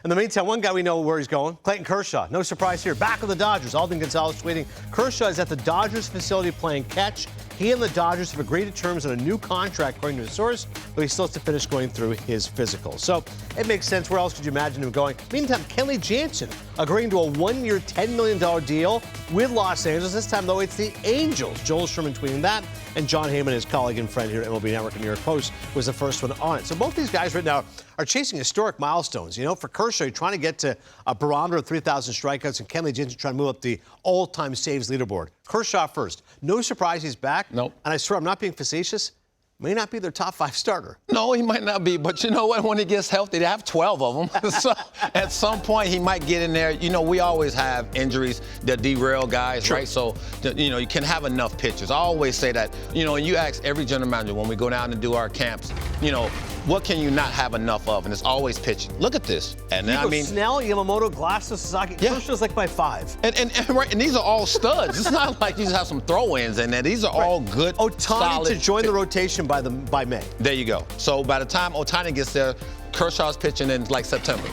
In the meantime, one guy we know where he's going, Clayton Kershaw. No surprise here. Back with the Dodgers. Alden Gonzalez tweeting, Kershaw is at the Dodgers facility playing catch. He and the Dodgers have agreed to terms on a new contract, according to a source, but he still has to finish going through his physical. So it makes sense. Where else could you imagine him going? Meantime, Kenley Jansen agreeing to a one-year, $10 million deal with Los Angeles. This time, though, it's the Angels. Joel Sherman tweeting that, and John Heyman, his colleague and friend here at MLB Network and New York Post, was the first one on it. So both these guys right now are chasing historic milestones. You know, for Kershaw, you're trying to get to a barometer of 3,000 strikeouts, and Kenley Jansen trying to move up the all-time saves leaderboard. Kershaw first. No surprise he's back. Nope. And I swear I'm not being facetious. May not be their top 5 starter. No, he might not be, but you know what? When he gets healthy, they have 12 of them. So at some point, he might get in there. You know, we always have injuries that derail guys, Sure. right? So, you know, you can have enough pitchers. I always say that, you know, and you ask every general manager when we go down and do our camps, you know, what can you not have enough of? And it's always pitching. Look at this. And I mean, Snell, Yamamoto, Glasnow, Sasaki. Yeah. Kershaw's like my 5. And these are all studs. It's not like you just have some throw-ins in there. These are all good, Ohtani solid to join the rotation by May. There you go. So by the time Ohtani gets there, Kershaw's pitching in like September.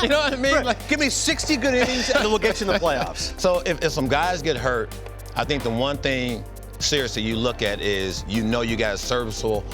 You know what I mean? Right. Like, give me 60 good innings, and then we'll get you in the playoffs. So if some guys get hurt, I think the one thing seriously you look at is you know you got a serviceable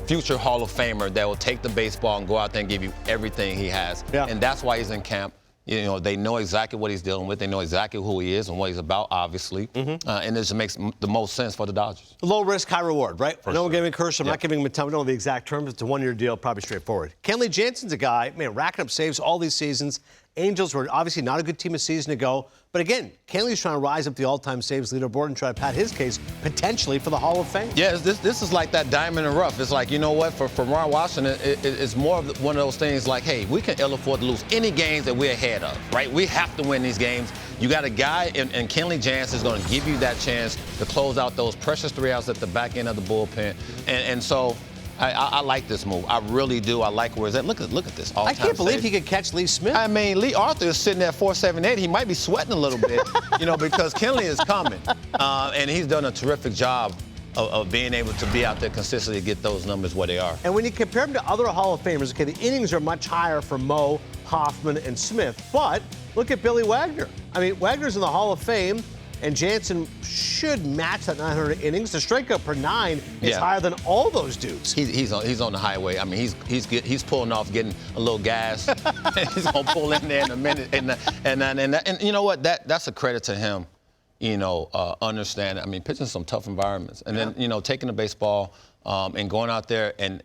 future Hall of Famer that will take the baseball and go out there and give you everything he has. Yeah. And that's why he's in camp. You know, they know exactly what he's dealing with. They know exactly who he is and what he's about, obviously. And this makes the most sense for the Dodgers. Low risk, high reward, right? No one giving Kershaw. I'm Yeah. not giving him a ton. We don't know the exact terms. It's a one-year deal, probably straightforward. Kenley Jansen's a guy, man, racking up saves all these seasons. Angels were obviously not a good team a season ago. But again, Kenley's trying to rise up the all-time saves leaderboard and try to pat his case potentially for the Hall of Fame. Yeah, this is like that diamond in the rough. It's like, you know what, for Ron Washington, it's more of one of those things like, hey, we can ill afford to lose any games that we're ahead of, right? We have to win these games. You got a guy, and Kenley Jansen is going to give you that chance to close out those precious 3 outs at the back end of the bullpen. And so I like this move. I really do. I like where it's at. Look at this. I can't believe he could catch Lee Smith. I mean, Lee Arthur is sitting at 4.78. He might be sweating a little bit, you know, because Kenley is coming. And he's done a terrific job of being able to be out there consistently to get those numbers where they are. And when you compare him to other Hall of Famers, okay, the innings are much higher for Mo, Hoffman, and Smith. But look at Billy Wagner. I mean, Wagner's in the Hall of Fame, and Jansen should match that 900 innings. The strikeout per 9 is higher than all those dudes. He's on the highway. I mean, he's pulling off, getting a little gas. He's gonna pull in there in a minute, and you know what? That's a credit to him. You know, understanding. I mean, pitching some tough environments, and then you know, taking the baseball and going out there and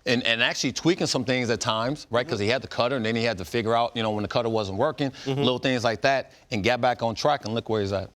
actually tweaking some things at times, right? Because he had the cutter, and then he had to figure out, you know, when the cutter wasn't working, little things like that, and get back on track. And look where he's at.